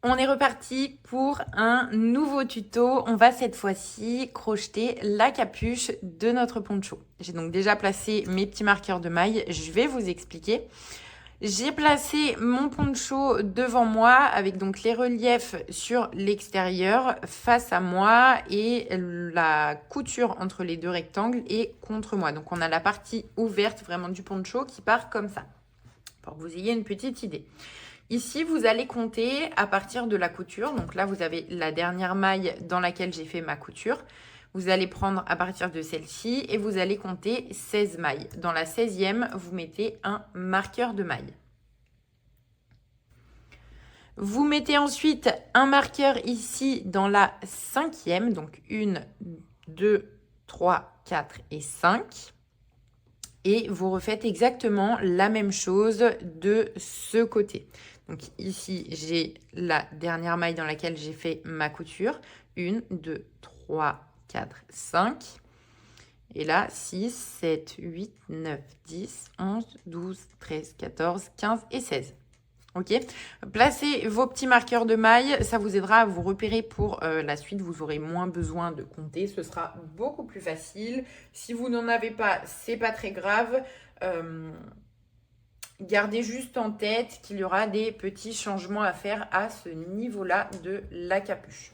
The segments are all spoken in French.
On est reparti pour un nouveau tuto. On va cette fois-ci crocheter la capuche de notre poncho. J'ai donc déjà placé mes petits marqueurs de mailles. Je vais vous expliquer. J'ai placé mon poncho devant moi avec donc les reliefs sur l'extérieur face à moi et la couture entre les deux rectangles est contre moi. Donc on a la partie ouverte vraiment du poncho qui part comme ça pour que vous ayez une petite idée. Ici, vous allez compter à partir de la couture. Donc là, vous avez la dernière maille dans laquelle j'ai fait ma couture. Vous allez prendre à partir de celle-ci et vous allez compter 16 mailles. Dans la 16e, vous mettez un marqueur de maille. Vous mettez ensuite un marqueur ici dans la 5e. Donc 1, 2, 3, 4 et 5. Et vous refaites exactement la même chose de ce côté. Donc ici, j'ai la dernière maille dans laquelle j'ai fait ma couture. 1, 2, 3, 4, 5. Et là, 6, 7, 8, 9, 10, 11, 12, 13, 14, 15 et 16. Ok, placez vos petits marqueurs de maille, ça vous aidera à vous repérer pour la suite. Vous aurez moins besoin de compter, ce sera beaucoup plus facile. Si vous n'en avez pas, c'est pas très grave. Gardez juste en tête qu'il y aura des petits changements à faire à ce niveau-là de la capuche.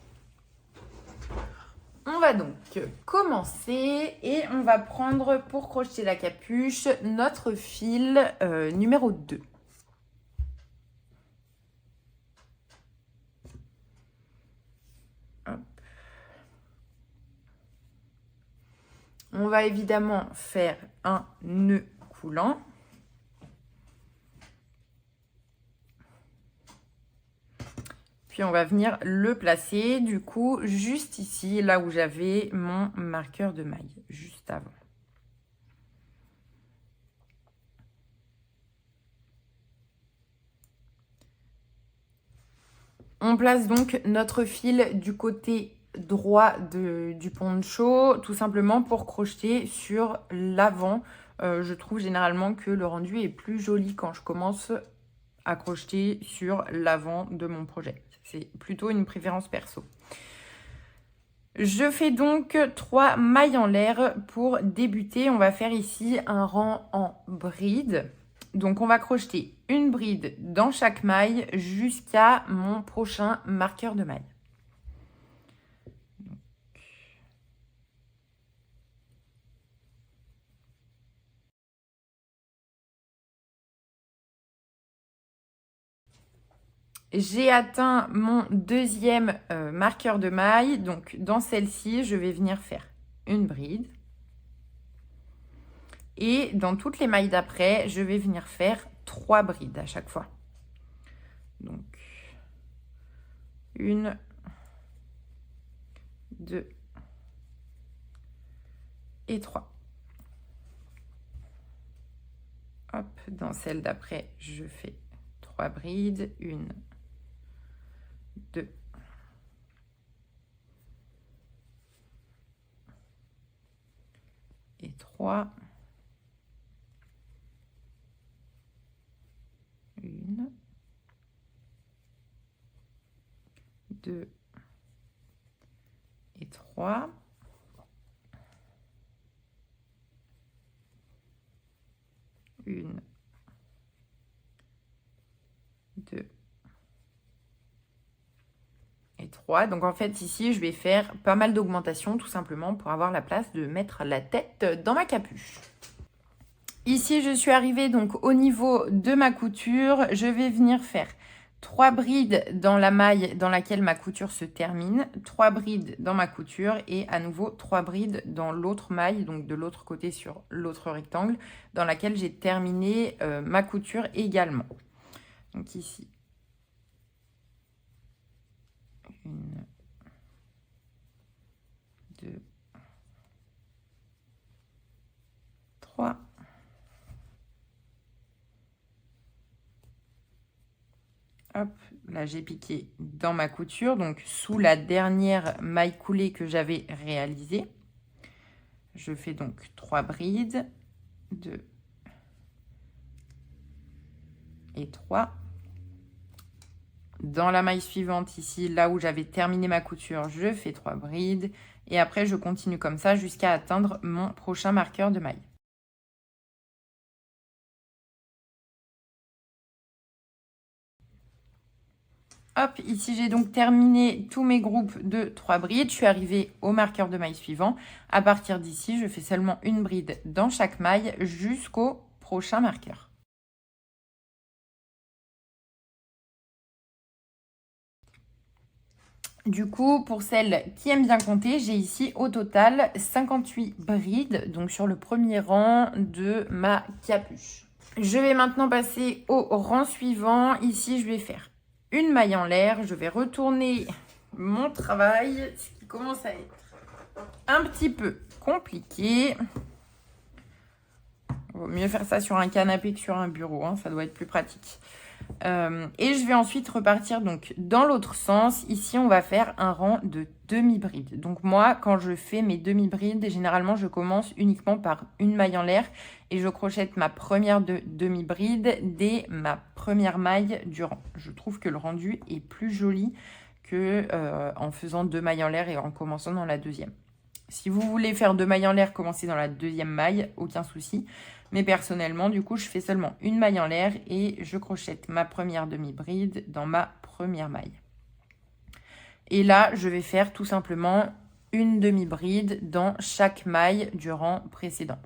On va donc commencer et on va prendre pour crocheter la capuche notre fil numéro 2. On va évidemment faire un nœud coulant. Puis on va venir le placer du coup juste ici, là où j'avais mon marqueur de maille, juste avant. On place donc notre fil du côté droit du poncho, tout simplement pour crocheter sur l'avant. Je trouve généralement que le rendu est plus joli quand je commence à crocheter sur l'avant de mon projet. C'est plutôt une préférence perso. Je fais donc 3 mailles en l'air pour débuter. On va faire ici un rang en bride. Donc on va crocheter une bride dans chaque maille jusqu'à mon prochain marqueur de maille. J'ai atteint mon deuxième marqueur de maille. Donc, dans celle-ci, je vais venir faire une bride. Et dans toutes les mailles d'après, je vais venir faire 3 brides à chaque fois. Donc, 1, 2 et 3. Hop, dans celle d'après, je fais 3 brides. 1, 2 et 3. 1, 2 et 3. 1, 2 et 3. Donc en fait ici je vais faire pas mal d'augmentation tout simplement pour avoir la place de mettre la tête dans ma capuche. Ici je suis arrivée donc au niveau de ma couture. Je vais venir faire 3 brides dans la maille dans laquelle ma couture se termine, 3 brides dans ma couture et à nouveau 3 brides dans l'autre maille, donc de l'autre côté sur l'autre rectangle, dans laquelle j'ai terminé ma couture également. Donc ici, 1, 2, 3. Hop, là j'ai piqué dans ma couture, donc sous la dernière maille coulée que j'avais réalisée. Je fais donc 3 brides. 2 et 3. Dans la maille suivante, ici, là où j'avais terminé ma couture, je fais 3 brides. Et après, je continue comme ça jusqu'à atteindre mon prochain marqueur de maille. Hop, ici, j'ai donc terminé tous mes groupes de 3 brides. Je suis arrivée au marqueur de maille suivant. À partir d'ici, je fais seulement une bride dans chaque maille jusqu'au prochain marqueur. Du coup, pour celles qui aiment bien compter, j'ai ici au total 58 brides, donc sur le premier rang de ma capuche. Je vais maintenant passer au rang suivant. Ici, je vais faire une maille en l'air. Je vais retourner mon travail, ce qui commence à être un petit peu compliqué. Il vaut mieux faire ça sur un canapé que sur un bureau, hein, ça doit être plus pratique. Et je vais ensuite repartir donc dans l'autre sens. Ici, on va faire un rang de demi-bride. Donc moi, quand je fais mes demi-brides, généralement, je commence uniquement par une maille en l'air et je crochette ma première demi-bride dès ma première maille du rang. Je trouve que le rendu est plus joli que en faisant 2 mailles en l'air et en commençant dans la deuxième. Si vous voulez faire 2 mailles en l'air, commencez dans la deuxième maille, aucun souci. Mais personnellement, du coup, je fais seulement une maille en l'air et je crochette ma première demi-bride dans ma première maille. Et là, je vais faire tout simplement une demi-bride dans chaque maille du rang précédent.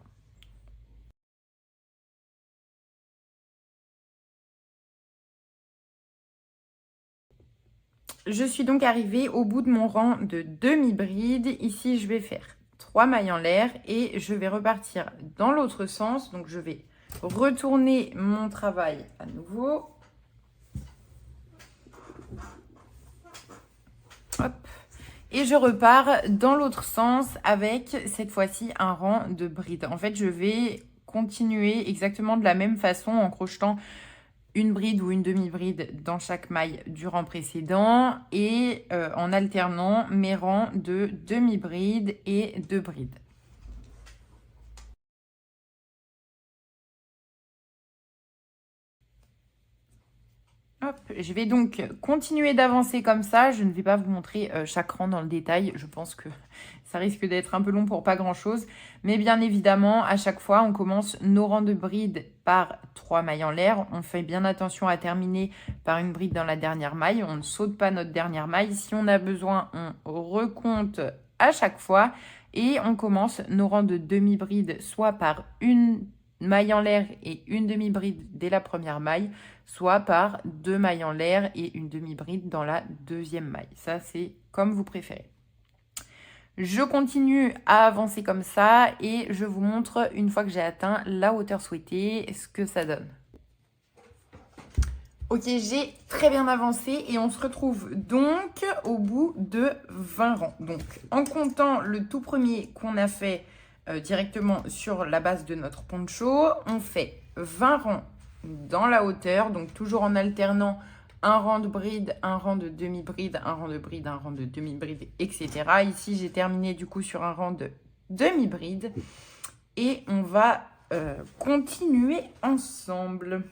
Je suis donc arrivée au bout de mon rang de demi-bride. Ici, je vais faire 3 mailles en l'air et je vais repartir dans l'autre sens. Donc, je vais retourner mon travail à nouveau. Hop. Et je repars dans l'autre sens avec cette fois-ci un rang de brides. En fait, je vais continuer exactement de la même façon en crochetant une bride ou une demi-bride dans chaque maille du rang précédent et en alternant mes rangs de demi-bride et de bride. Hop, je vais donc continuer d'avancer comme ça. Je ne vais pas vous montrer chaque rang dans le détail. Je pense que ça risque d'être un peu long pour pas grand-chose. Mais bien évidemment, à chaque fois, on commence nos rangs de brides par 3 mailles en l'air. On fait bien attention à terminer par une bride dans la dernière maille. On ne saute pas notre dernière maille. Si on a besoin, on recompte à chaque fois. Et on commence nos rangs de demi-bride soit par une maille en l'air et une demi-bride dès la première maille, soit par 2 mailles en l'air et une demi-bride dans la deuxième maille. Ça, c'est comme vous préférez. Je continue à avancer comme ça et je vous montre, une fois que j'ai atteint la hauteur souhaitée, ce que ça donne. Ok, j'ai très bien avancé et on se retrouve donc au bout de 20 rangs. Donc, en comptant le tout premier qu'on a fait directement sur la base de notre poncho, on fait 20 rangs dans la hauteur, donc toujours en alternant un rang de bride, un rang de demi-bride, un rang de bride, un rang de demi-bride, etc. Ici, j'ai terminé du coup sur un rang de demi-bride et on va continuer ensemble.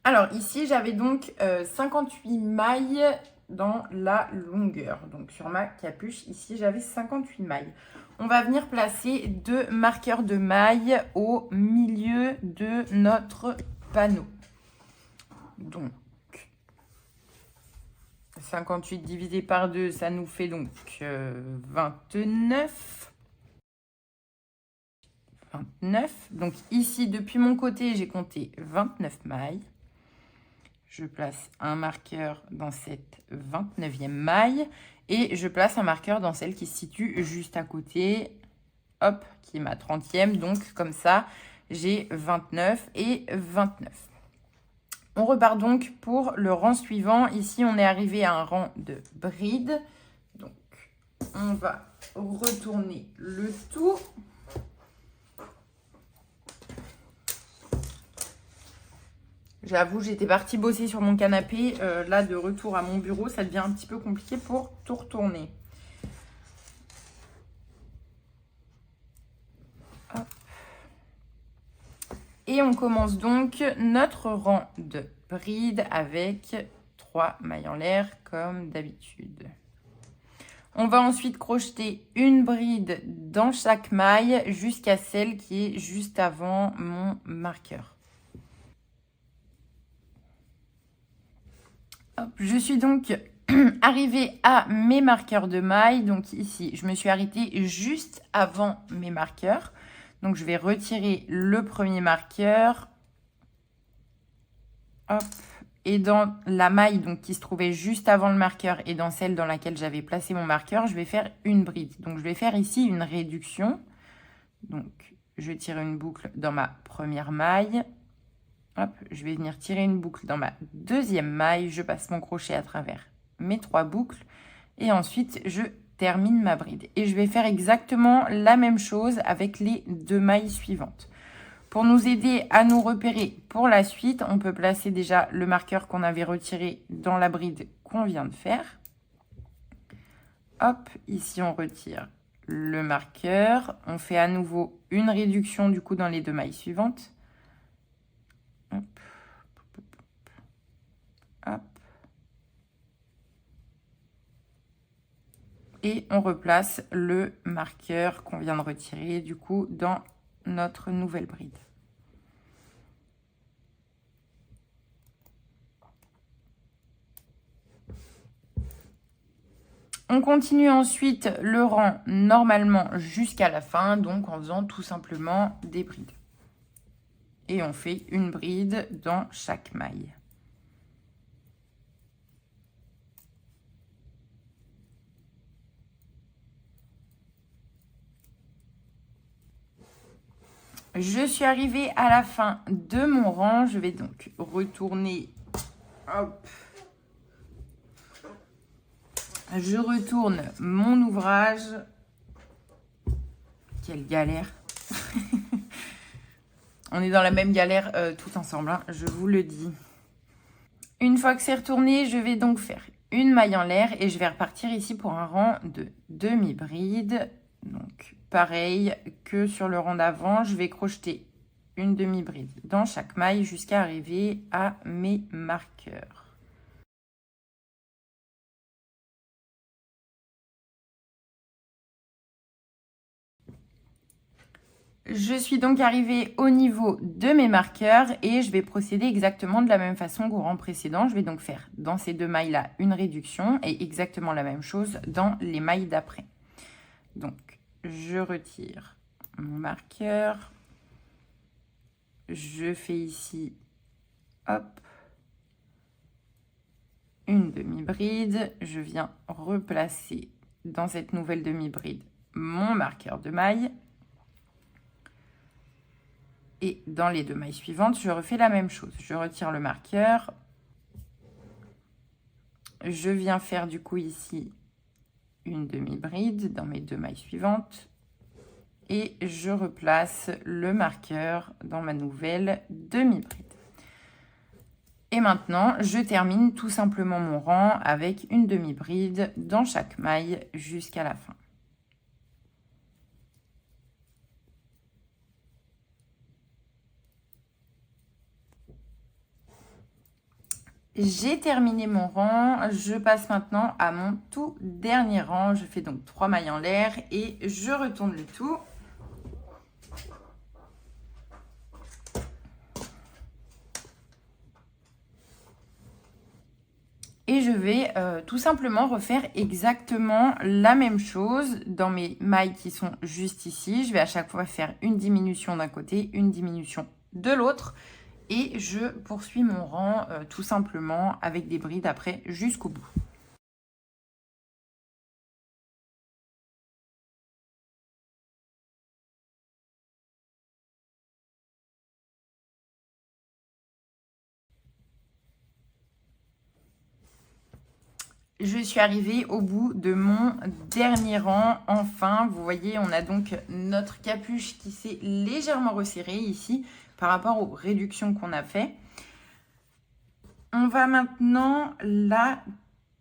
Alors ici, j'avais donc 58 mailles dans la longueur. Donc sur ma capuche, ici, j'avais 58 mailles. On va venir placer 2 marqueurs de mailles au milieu de notre panneau. Donc 58 divisé par 2, ça nous fait donc 29. 29. Donc ici, depuis mon côté, j'ai compté 29 mailles. Je place un marqueur dans cette 29e maille et je place un marqueur dans celle qui se situe juste à côté, hop, qui est ma 30e. Donc, comme ça, j'ai 29 et 29. On repart donc pour le rang suivant. Ici, on est arrivé à un rang de bride. Donc, on va retourner le tout. J'avoue, j'étais partie bosser sur mon canapé. Là, de retour à mon bureau, ça devient un petit peu compliqué pour tout retourner. Hop. Et on commence donc notre rang de brides avec 3 mailles en l'air comme d'habitude. On va ensuite crocheter une bride dans chaque maille jusqu'à celle qui est juste avant mon marqueur. Hop, je suis donc arrivée à mes marqueurs de mailles. Donc ici, je me suis arrêtée juste avant mes marqueurs. Donc je vais retirer le premier marqueur. Hop. Et dans la maille donc, qui se trouvait juste avant le marqueur et dans celle dans laquelle j'avais placé mon marqueur, je vais faire une bride. Donc, je vais faire ici une réduction. Donc, je tire une boucle dans ma première maille. Hop, je vais venir tirer une boucle dans ma deuxième maille. Je passe mon crochet à travers mes 3 boucles. Et ensuite, je termine ma bride. Et je vais faire exactement la même chose avec les 2 mailles suivantes. Pour nous aider à nous repérer pour la suite, on peut placer déjà le marqueur qu'on avait retiré dans la bride qu'on vient de faire. Hop, ici on retire le marqueur. On fait à nouveau une réduction du coup dans les 2 mailles suivantes. Hop, hop. Et on replace le marqueur qu'on vient de retirer du coup dans notre nouvelle bride. On continue ensuite le rang normalement jusqu'à la fin, donc en faisant tout simplement des brides. Et on fait une bride dans chaque maille. Je suis arrivée à la fin de mon rang. Je vais donc retourner. Hop. Je retourne mon ouvrage. Quelle galère. On est dans la même galère tout ensemble, hein, je vous le dis. Une fois que c'est retourné, je vais donc faire une maille en l'air et je vais repartir ici pour un rang de demi-bride. Donc, pareil que sur le rang d'avant, je vais crocheter une demi-bride dans chaque maille jusqu'à arriver à mes marqueurs. Je suis donc arrivée au niveau de mes marqueurs et je vais procéder exactement de la même façon qu'au rang précédent. Je vais donc faire dans ces 2 mailles-là une réduction et exactement la même chose dans les mailles d'après. Donc, je retire mon marqueur. Je fais ici, hop, une demi-bride. Je viens replacer dans cette nouvelle demi-bride mon marqueur de maille. Et dans les 2 mailles suivantes, je refais la même chose. Je retire le marqueur. Je viens faire du coup ici une demi-bride dans mes 2 mailles suivantes. Et je replace le marqueur dans ma nouvelle demi-bride. Et maintenant, je termine tout simplement mon rang avec une demi-bride dans chaque maille jusqu'à la fin. J'ai terminé mon rang, je passe maintenant à mon tout dernier rang. Je fais donc 3 mailles en l'air et je retourne le tout. Et je vais tout simplement refaire exactement la même chose dans mes mailles qui sont juste ici. Je vais à chaque fois faire une diminution d'un côté, une diminution de l'autre. Et je poursuis mon rang tout simplement avec des brides après jusqu'au bout. Je suis arrivée au bout de mon dernier rang. Enfin, vous voyez, on a donc notre capuche qui s'est légèrement resserrée ici par rapport aux réductions qu'on a fait. On va maintenant la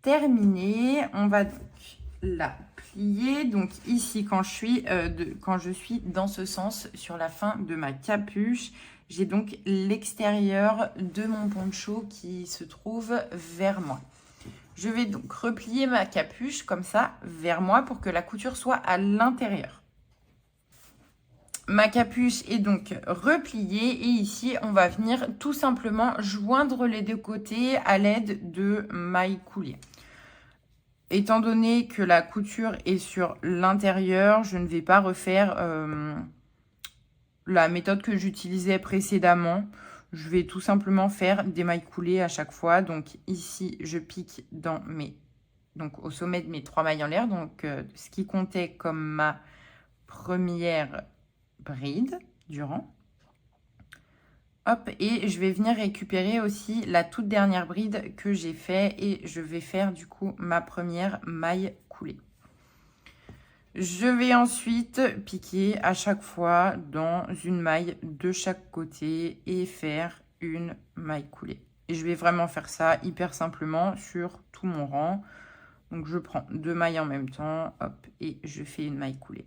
terminer. On va donc la plier. Donc ici, quand je suis dans ce sens sur la fin de ma capuche, j'ai donc l'extérieur de mon poncho qui se trouve vers moi. Je vais donc replier ma capuche comme ça vers moi pour que la couture soit à l'intérieur. Ma capuche est donc repliée et ici, on va venir tout simplement joindre les deux côtés à l'aide de mailles coulées. Étant donné que la couture est sur l'intérieur, je ne vais pas refaire la méthode que j'utilisais précédemment. Je vais tout simplement faire des mailles coulées à chaque fois. Donc ici, je pique donc au sommet de mes 3 mailles en l'air. Donc ce qui comptait comme ma première bride du rang. Hop, et je vais venir récupérer aussi la toute dernière bride que j'ai fait et je vais faire du coup ma première maille coulée. Je vais ensuite piquer à chaque fois dans une maille de chaque côté et faire une maille coulée. Et je vais vraiment faire ça hyper simplement sur tout mon rang. Donc je prends 2 mailles en même temps, hop, et je fais une maille coulée.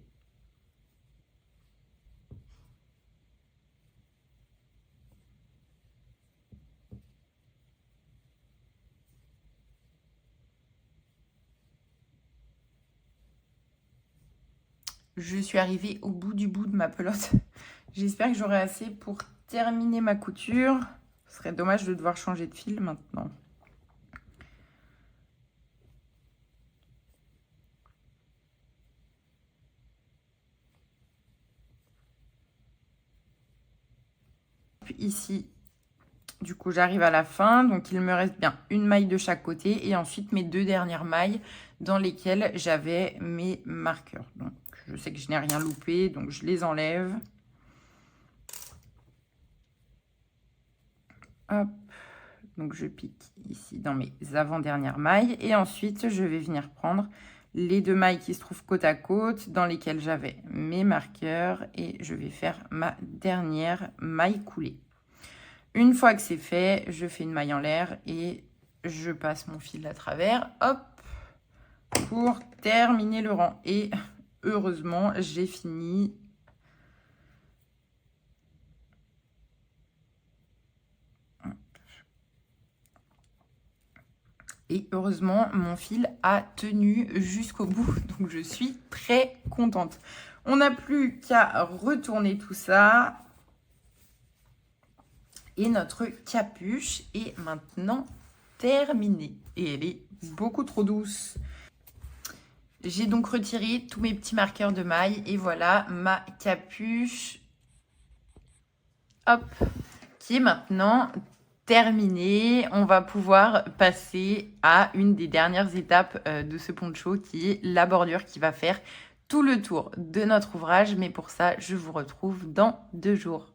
Je suis arrivée au bout de ma pelote. J'espère que j'aurai assez pour terminer ma couture. Ce serait dommage de devoir changer de fil maintenant. Puis ici, du coup, j'arrive à la fin. Donc, il me reste bien une maille de chaque côté et ensuite mes 2 dernières mailles dans lesquelles j'avais mes marqueurs. Donc, je sais que je n'ai rien loupé, donc je les enlève. Hop. Donc, je pique ici dans mes avant-dernières mailles. Et ensuite, je vais venir prendre les 2 mailles qui se trouvent côte à côte, dans lesquelles j'avais mes marqueurs. Et je vais faire ma dernière maille coulée. Une fois que c'est fait, je fais une maille en l'air et je passe mon fil à travers. Hop, pour terminer le rang. Et heureusement, j'ai fini. Et heureusement, mon fil a tenu jusqu'au bout. Donc, je suis très contente. On n'a plus qu'à retourner tout ça. Et notre capuche est maintenant terminée. Et elle est beaucoup trop douce. J'ai donc retiré tous mes petits marqueurs de maille. Et voilà ma capuche. Hop, qui est maintenant terminée. On va pouvoir passer à une des dernières étapes de ce poncho qui est la bordure qui va faire tout le tour de notre ouvrage. Mais pour ça, je vous retrouve dans 2 jours.